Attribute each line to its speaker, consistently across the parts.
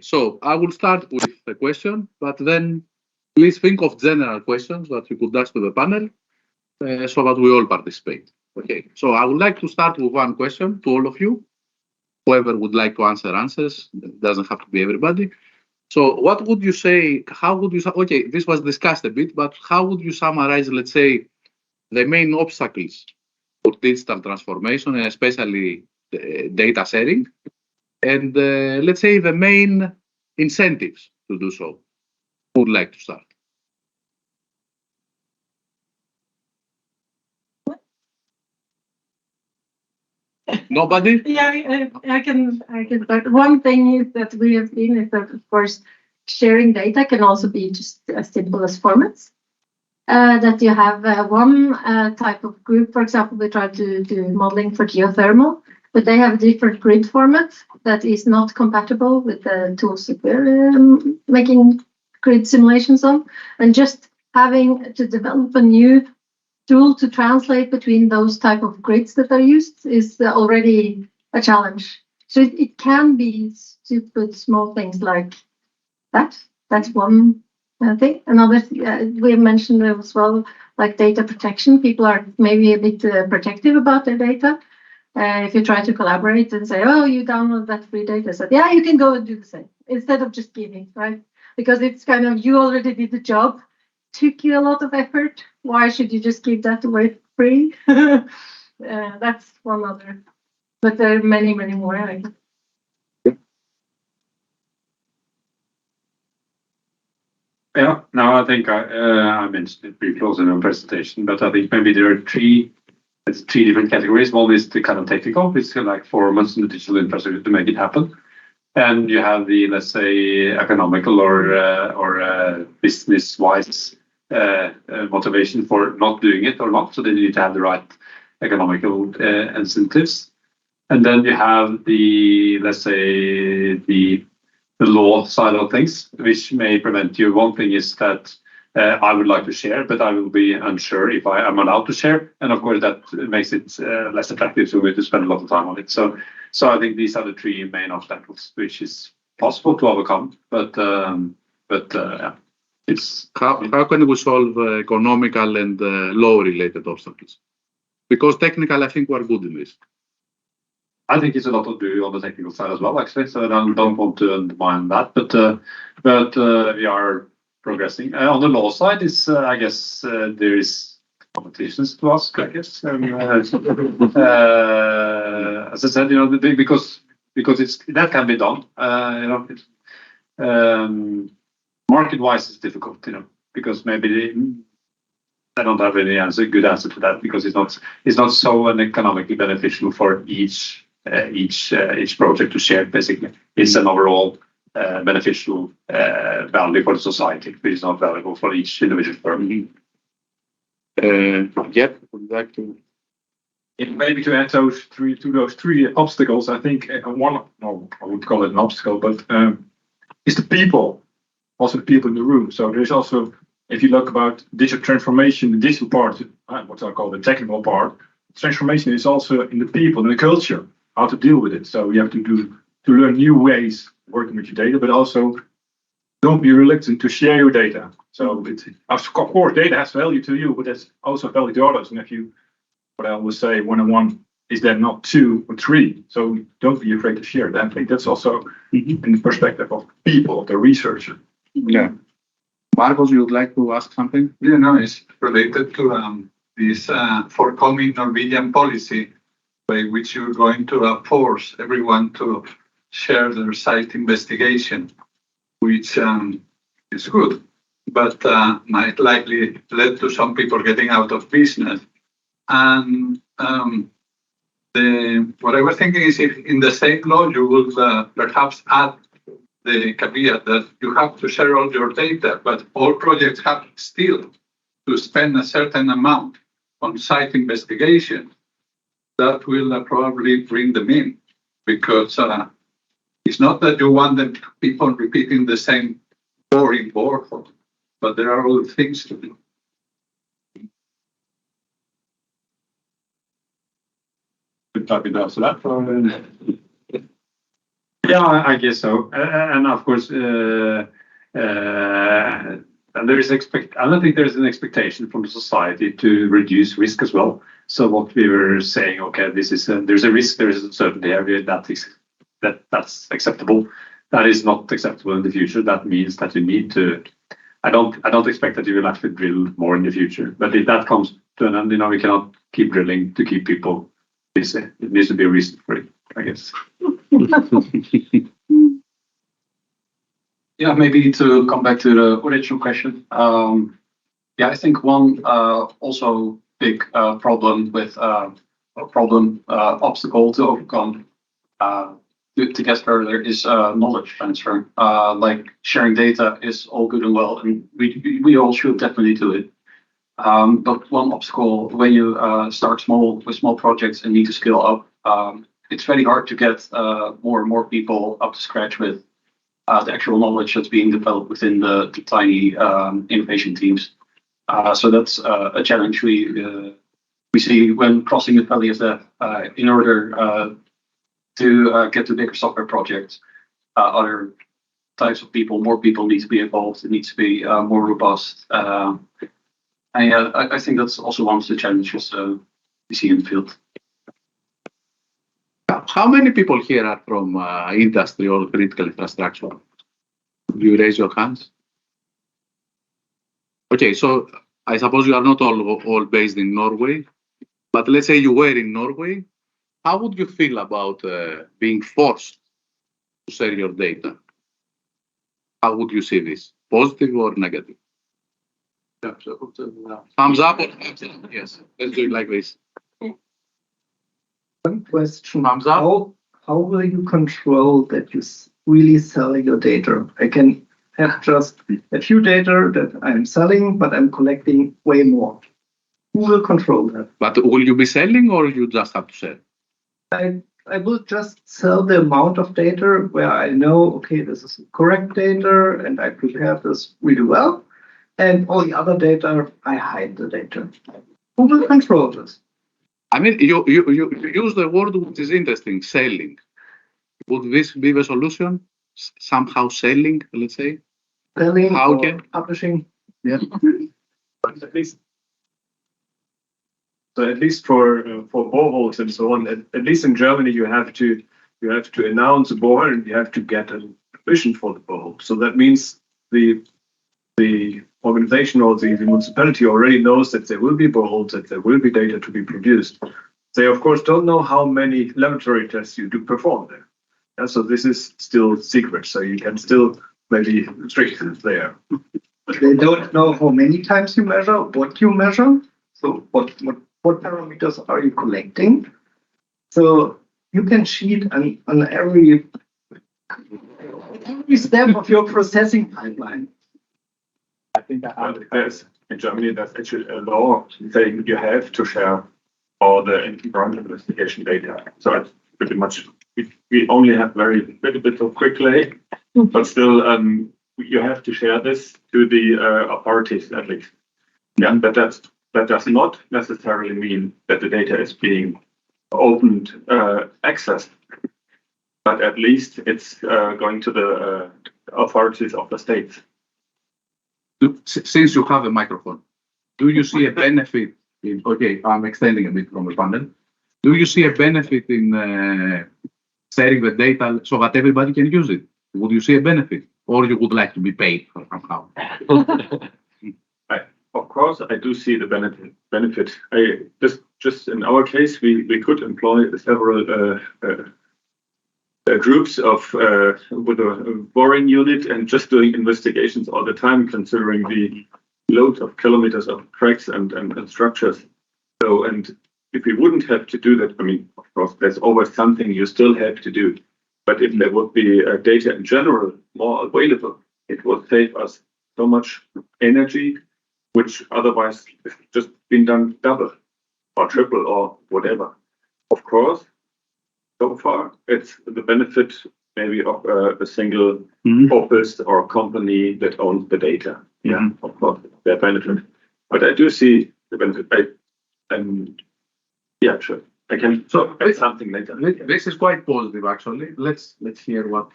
Speaker 1: So I will start with the question, but then please think of general questions that you could ask to the panel so that we all participate. Okay, so I would like to start with one question to all of you. Whoever would like to answers. It doesn't have to be everybody. So what would you say, how would you, okay, this was discussed a bit, but how would you summarize, let's say, the main obstacles for digital transformation, and especially data sharing, and let's say the main incentives to do so? Who would like to start? Nobody?
Speaker 2: Yeah, I can start. One thing is that we have seen is that, of course, sharing data can also be just as simple as formats. That you have one type of group, for example, we try to do modeling for geothermal, but they have different grid formats that is not compatible with the tools that we're making grid simulations on. And just having to develop a new tool to translate between those type of grids that are used is already a challenge. So it can be stupid small things like that. That's one thing. Another we have mentioned as well, like data protection. People are maybe a bit protective about their data. If you try to collaborate and say, oh, you download that free data set, yeah, you can go and do the same instead of just giving, right? Because it's kind of, you already did the job, took you a lot of effort. Why should you just give that away free? That's one other, but there are many, many more.
Speaker 3: Yeah, no, I think I mentioned it briefly also in my presentation, but I think maybe there are three different categories. One is the kind of technical, which is like formats in the digital infrastructure to make it happen. And you have the, let's say, economical or business-wise motivation for not doing it or not. So they need to have the right economical incentives. And then you have the, let's say, the law side of things, which may prevent you. One thing is that I would like to share, but I will be unsure if I am allowed to share. And of course, that makes it less attractive to me to spend a lot of time on it. So I think these are the three main obstacles, which is possible to overcome. But yeah, it's
Speaker 1: how can we solve economical and law-related obstacles? Because technical, I think we're good in this.
Speaker 3: I think it's a lot to do on the technical side as well, actually. So I don't want to undermine that, but we are progressing. On the law side, is I guess there is competitions to ask, I guess. As I said, because it's that can be done. Market-wise, it's difficult, because maybe I don't have any good answer to that, because it's not so economically beneficial for each project to share. Basically, it's an overall beneficial value for the society, which is not valuable for each individual firm.
Speaker 1: Yep, would like to.
Speaker 4: Maybe to add those three obstacles, I think one, no, I would call it an obstacle, but is the people, also the people in the room. So there's also, if you look about digital transformation, the digital part, what I call the technical part, transformation is also in the people, in the culture, how to deal with it. So you have to learn new ways working with your data, but also don't be reluctant to share your data. So of course, data has value to you, but it's also value to others. And if you, what I always say, 1-on-1 is then not 2 or 3. So don't be afraid to share that. I think that's also in the perspective of people, of the researcher.
Speaker 1: Yeah. Marcos, you would like to ask something?
Speaker 5: Yeah, no, it's related to this forthcoming Norwegian policy by which you're going to force everyone to share their site investigation, which is good, but might likely lead to some people getting out of business. And what I was thinking is, if in the same law you would perhaps add the caveat that you have to share all your data, but all projects have still to spend a certain amount on site investigation, that will probably bring them in, because it's not that you want them to keep on repeating the same boring work, but there are other things to do.
Speaker 4: Could type it out to that.
Speaker 3: Yeah, I guess so. And of course, and there is I don't think there's an expectation from the society to reduce risk as well. So what we were saying, okay, there's a risk, there is a certain area that's acceptable. That is not acceptable in the future. That means that you need to. I don't expect that you will actually drill more in the future. But if that comes to an end, we cannot keep drilling to keep people busy. It needs to be a reason for it, I guess.
Speaker 6: Yeah, maybe to come back to the original question. Yeah, I think one also big problem with obstacle to overcome to get further is knowledge transfer. Like sharing data is all good and well, and we all should definitely do it. But one obstacle when you start with small projects and need to scale up, it's very hard to get more and more people up to scratch with the actual knowledge that's being developed within the tiny innovation teams. So that's a challenge we see when crossing the valley of death. In order to get to bigger software projects, other types of people, more people need to be involved. It needs to be more robust. I think that's also one of the challenges we see in the field.
Speaker 1: How many people here are from industry or critical infrastructure? Do you raise your hands? Okay, so I suppose you are not all based in Norway, but let's say you were in Norway. How would you feel about being forced to share your data? How would you see this? Positive or negative? Thumbs up or thumbs down? Yes, let's do it like this.
Speaker 7: One question.
Speaker 1: Thumbs up.
Speaker 7: How will you control that you really sell your data? I can have just a few data that I'm selling, but I'm collecting way more. Who will control that?
Speaker 1: But will you be selling or you just have to sell?
Speaker 7: I will just sell the amount of data where I know, okay, this is correct data and I prepare this really well. And all the other data, I hide the data. Who will control this?
Speaker 1: I mean, you use the word which is interesting, selling. Would this be the solution? Somehow selling, let's say?
Speaker 7: Selling
Speaker 1: How
Speaker 7: or
Speaker 1: can
Speaker 7: publishing?
Speaker 1: Yeah.
Speaker 4: At least for boreholes and so on, at least in Germany, you have to announce a borehole and you have to get a permission for the borehole. So that means the organization or the municipality already knows that there will be boreholes, that there will be data to be produced. They of course don't know how many laboratory tests you do perform there. And so this is still secret. So you can still maybe restrict it there.
Speaker 7: They don't know how many times you measure, what you measure. So what parameters are you collecting? So you can cheat on every step of your processing pipeline.
Speaker 4: I think in Germany there's actually a law saying you have to share all the environmental investigation data. So it's pretty much we only have very little bit of quick lay, but still you have to share this to the authorities at least. Yeah, but that does not necessarily mean that the data is being opened, accessed, but at least it's going to the authorities of the states.
Speaker 1: Since you have a microphone, do you see a benefit in, okay, I'm extending a bit from the panel. Do you see a benefit in sharing the data so that everybody can use it? Would you see a benefit? Or you would like to be paid somehow?
Speaker 4: Of course, I do see the benefit. Just in our case, we could employ several groups with a boring unit and just doing investigations all the time, considering the loads of kilometers of tracks and structures. So, and if we wouldn't have to do that, I mean, of course, there's always something you still have to do. But if there would be data in general more available, it would save us so much energy, which otherwise has just been done double or triple or whatever. Of course, so far, it's the benefit maybe of a single office or company that owns the data. Yeah, of course, their benefit. But I do see the benefit. Yeah, sure.
Speaker 3: I can
Speaker 1: So
Speaker 3: add something later.
Speaker 1: this is quite positive, actually. Let's hear what.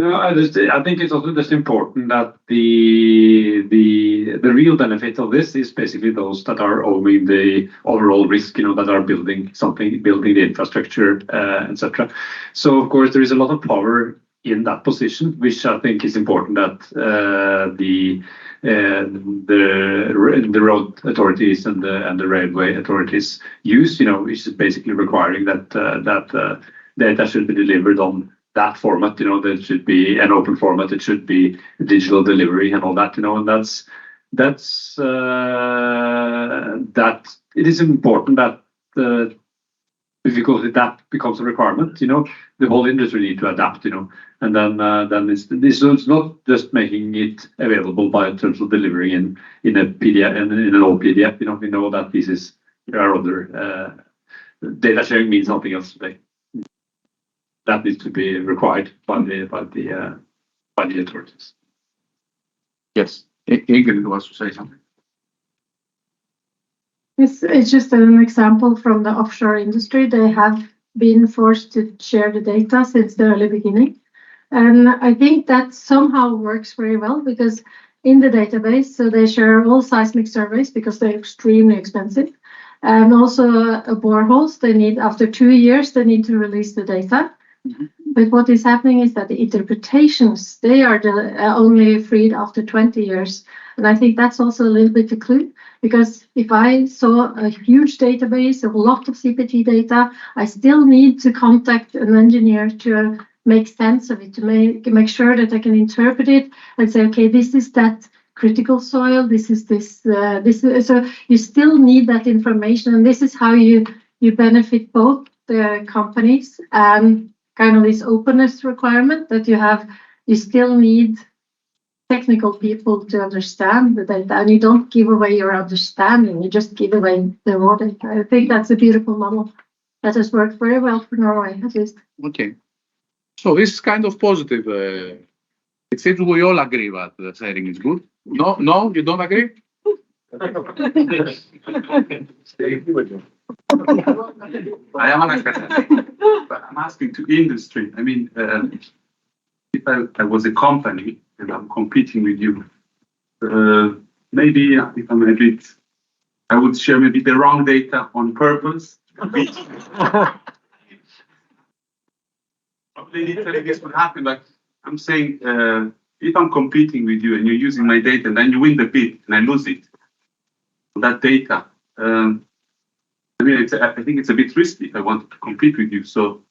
Speaker 3: No, I think it's also just important that the real benefit of this is basically those that are owning the overall risk, that are building the infrastructure, etc. So of course there is a lot of power in that position, which I think is important that the road authorities and the railway authorities use, which is basically requiring that data should be delivered on that format, there should be an open format, it should be digital delivery and all that, and that's that it is important that because that becomes a requirement, the whole industry need to adapt, and then it's not just making it available by terms of delivering in a PDF in an old PDF, we know that there are other data sharing means something else today. That needs to be required by the authorities.
Speaker 1: Yes, Ingrid wants to say something.
Speaker 2: It's just an example from the offshore industry. They have been forced to share the data since the early beginning. And I think that somehow works very well because in the database, so they share all seismic surveys because they're extremely expensive. And also boreholes, they need, after 2 years, they need to release the data. But what is happening is that the interpretations, they are only freed after 20 years. And I think that's also a little bit a clue, because if I saw a huge database of a lot of CPT data, I still need to contact an engineer to make sense of it, to make sure that I can interpret it and say, okay, this is that critical soil, this is this. So you still need that information, and this is how you benefit both the companies and kind of this openness requirement that you still need technical people to understand the data, and you don't give away your understanding, you just give away the raw data. I think that's a beautiful model that has worked very well for Norway, at least.
Speaker 1: Okay. So this is kind of positive. It seems we all agree that the sharing is good. No, you don't agree?
Speaker 5: I am an academic, but I'm asking to industry. I mean, if I was a company and I'm competing with you, maybe if I'm a bit, I would share maybe the wrong data on purpose. Literally, this would happen. But I'm saying, if I'm competing with you and you're using my data, and then you win the bid and I lose it, that data. I mean, I think it's a bit risky if I want to compete with you. So,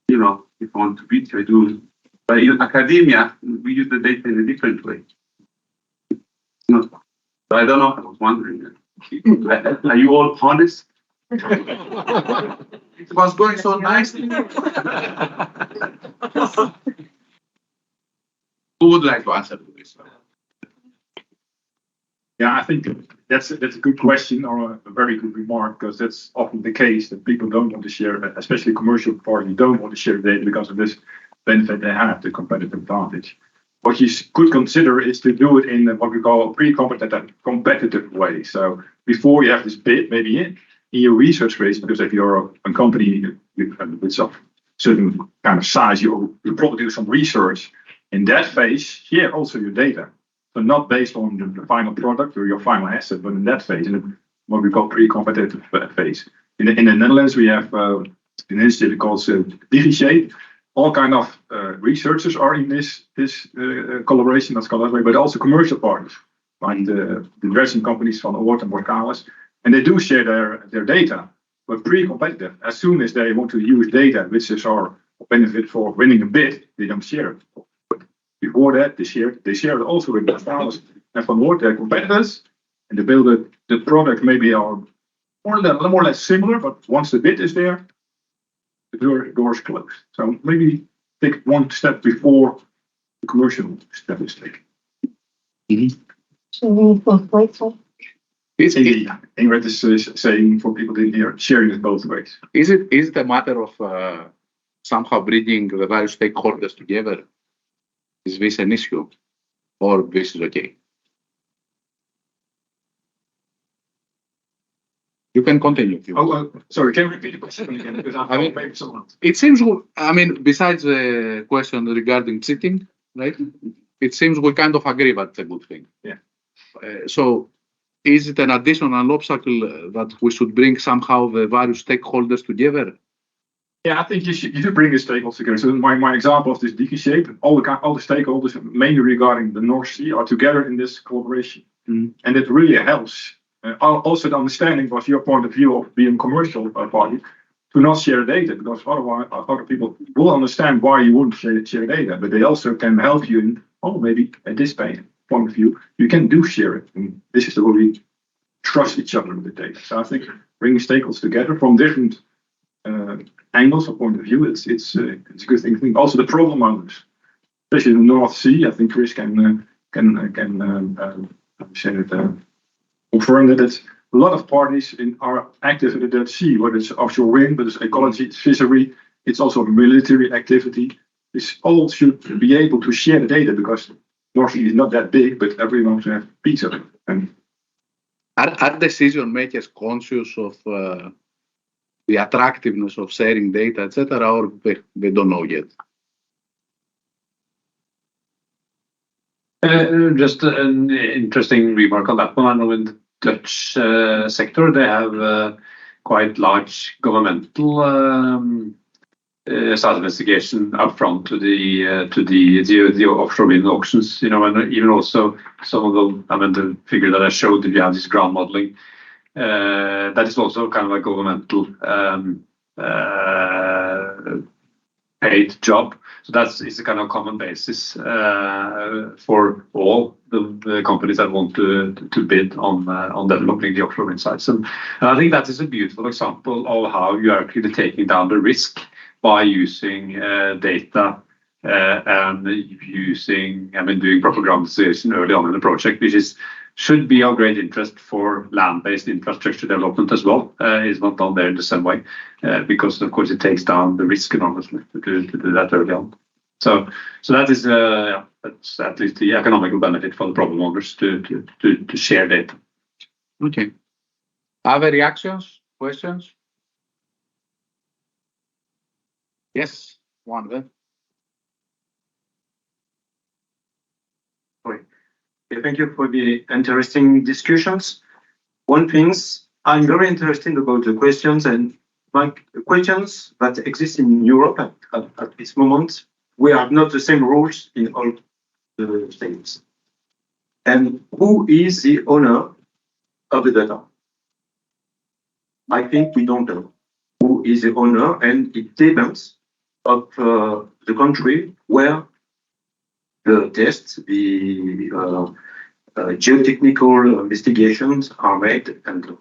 Speaker 5: if I want to beat you, I do. But in academia, we use the data in a different way. So I don't know. I was wondering, are you all honest? It was going so nicely. Who would like to answer to this?
Speaker 4: Yeah, I think that's a good question or a very good remark, because that's often the case that people don't want to share, especially commercial parties don't want to share data because of this benefit they have, the competitive advantage. What you could consider is to do it in what we call a competitive way. So before you have this bid, maybe in your research phase, because if you're a company with some certain kind of size, you probably do some research. In that phase, share also your data. So not based on the final product or your final asset, but in that phase, in what we call pre-competitive phase. In the Netherlands, we have an initiative called DigiShape. All kind of researchers are in this collaboration, let's call it that way, but also commercial partners, like the dredging companies Van Oort and Borealis, and they do share their data, but pre-competitive. As soon as they want to use data, which is our benefit for winning a bid, they don't share it. Before that, they share it also with Borealis and Van Oort, their competitors, and they build the product maybe are more or less similar, but once the bid is there, the doors closed. So maybe take one step before the commercial step is taken. Ingrid is saying for people in here, sharing it both ways.
Speaker 1: Is it a matter of somehow bringing the various stakeholders together? Is this an issue, or this is okay? You can continue. If you want.
Speaker 4: Oh, sorry, can you repeat the question again? Because I
Speaker 1: mean-
Speaker 4: maybe someone.
Speaker 1: It seems, besides the question regarding cheating, right? It seems we kind of agree that's a good thing.
Speaker 4: Yeah.
Speaker 1: So, is it an additional obstacle that we should bring somehow the various stakeholders together?
Speaker 4: Yeah, I think you should bring the stakeholders together. So my example of this shape, all the stakeholders, mainly regarding the North Sea, are together in this collaboration, and it really helps. Also, the understanding was your point of view of being a commercial party to not share data, because otherwise other people will understand why you wouldn't share data, but they also can help you in, maybe at this point of view, you can share it. And this is the way we trust each other with the data. So I think bringing stakeholders together from different angles or point of view, it's a good thing. I think also the problem owners, especially in the North Sea, I think Chris can confirm that it's a lot of parties are active in the Dead Sea, whether it's offshore wind, but it's ecology, it's fishery, it's also military activity. This all should be able to share the data, because North Sea is not that big, but everyone wants to have a piece of it. And
Speaker 1: Are decision makers conscious of the attractiveness of sharing data, etc., or they don't know yet?
Speaker 3: Just an interesting remark on that one. I know in the Dutch sector, they have quite large governmental side investigation upfront to the offshore wind auctions. And even also some of the figure that I showed, that you have this ground modeling. That is also kind of a governmental paid job. So it's a kind of common basis for all the companies that want to bid on developing the offshore wind sites. And I think that is a beautiful example of how you are actually taking down the risk by using data and doing proper ground investigation early on in the project, which should be of great interest for land-based infrastructure development as well. It's not done there in the same way, because of course it takes down the risk enormously to do that early on. So that is that's at least the economical benefit for the problem owners to share data.
Speaker 1: Okay. Other reactions, questions? Yes, one there.
Speaker 8: Thank you for the interesting discussions. One thing, I'm very interested about the questions and questions that exist in Europe at this moment. We have not the same rules in all the states. And who is the owner of the data? I think we don't know who is the owner, and it depends of the country where the tests, the geotechnical investigations are made, and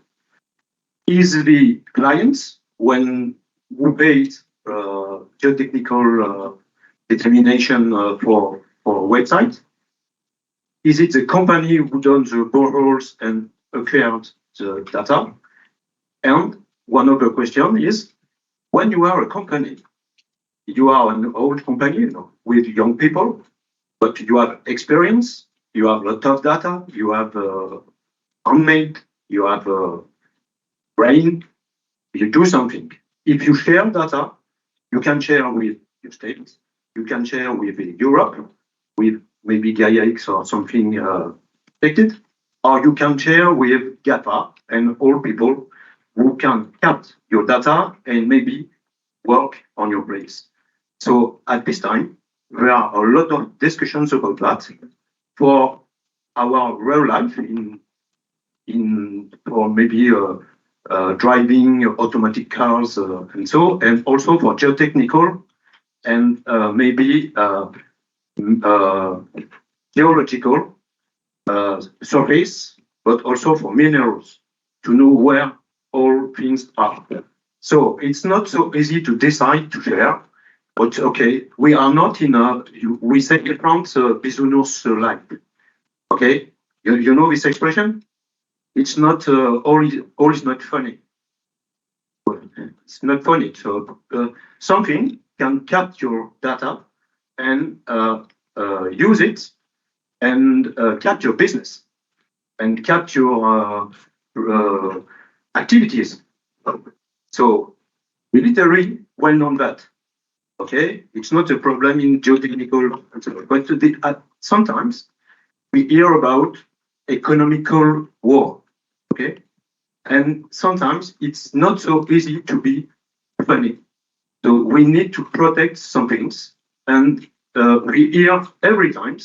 Speaker 8: is the clients when who paid geotechnical determination for website? Is it the company who does the boreholes and acquired the data? And one other question is, when you are a company, you are an old company with young people, but you have experience, you have a lot of data, you have handmade, you have brain, you do something. If you share data, you can share with your states, you can share with Europe, with maybe Gaia X or something affected, or you can share with GAFA and all people who can cut your data and maybe work on your place. So at this time, there are a lot of discussions about that for our real life or maybe driving automatic cars and also for geotechnical and maybe geological surveys, but also for minerals to know where all things are. So it's not so easy to decide to share. But okay, we are not in we say in France, bisounours life. Okay, you know this expression? It's not all is not funny. It's not funny. So something can capture data and use it and capture business and capture activities. So military, well known that. Okay, it's not a problem in geotechnical, but sometimes we hear about economical war. Okay, and sometimes it's not so easy to be funny. So we need to protect some things, and we hear every time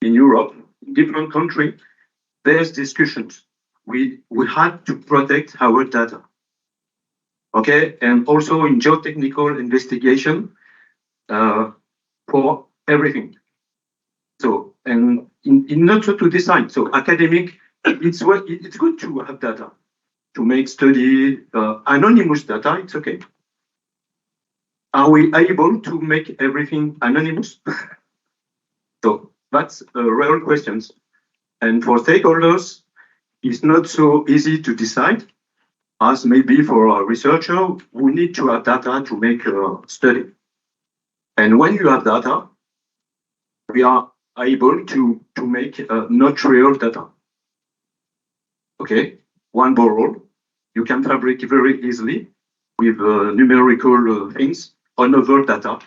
Speaker 8: in Europe, in different countries, there's discussions. We had to protect our data. Okay, and also in geotechnical investigation for everything. So, and in order to decide, so academic, it's good to have data to make study anonymous data. It's okay. Are we able to make everything anonymous? So that's real questions. And for stakeholders, it's not so easy to decide, as maybe for a researcher, we need to have data to make a study. And when you have data, we are able to make not real data. Okay, one borehole, you can fabricate very easily with numerical things on other data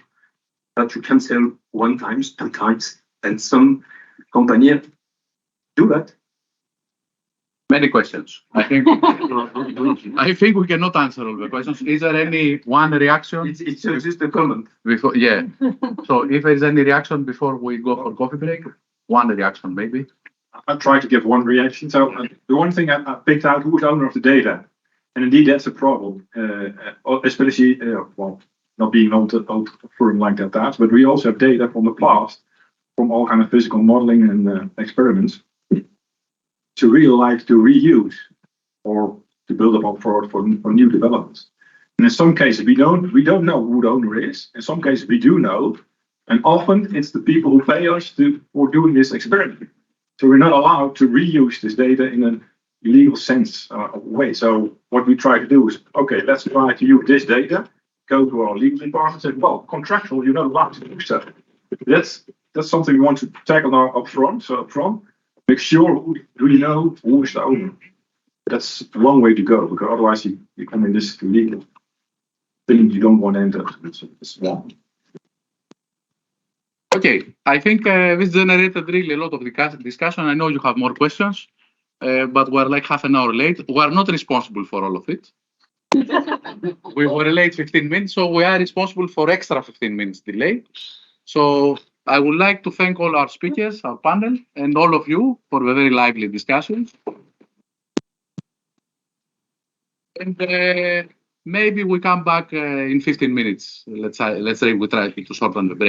Speaker 8: that you can sell 1 time, 2 times, and some companies do that.
Speaker 1: Many questions. I think we cannot answer all the questions. Is there any one reaction?
Speaker 8: It's just a comment.
Speaker 1: Before, yeah. So if there is any reaction before we go for coffee break, one reaction maybe.
Speaker 4: I'll try to give one reaction. So the one thing I picked out, who is owner of the data? And indeed, that's a problem, especially, well, not being old firm like that, but we also have data from the past, from all kind of physical modeling and experiments, to really like to reuse or to build up for new developments. And in some cases, we don't know who the owner is. In some cases, we do know, and often it's the people who pay us for doing this experiment. So we're not allowed to reuse this data in an illegal sense way. So what we try to do is, okay, let's try to use this data, go to our legal department and say, well, contractual, you're not allowed to do so. That's something we want to tackle now up front. So up front, make sure do you know who is the owner. That's one way to go, because otherwise you come in this legal thing you don't want to enter. It's one.
Speaker 1: Okay, I think this generated really a lot of discussion. I know you have more questions, but we're like half an hour late. We're not responsible for all of it. We were late 15 minutes, so we are responsible for extra 15 minutes delay. So I would like to thank all our speakers, our panel, and all of you for the very lively discussions. And maybe we come back in 15 minutes. Let's say we try to shorten the break.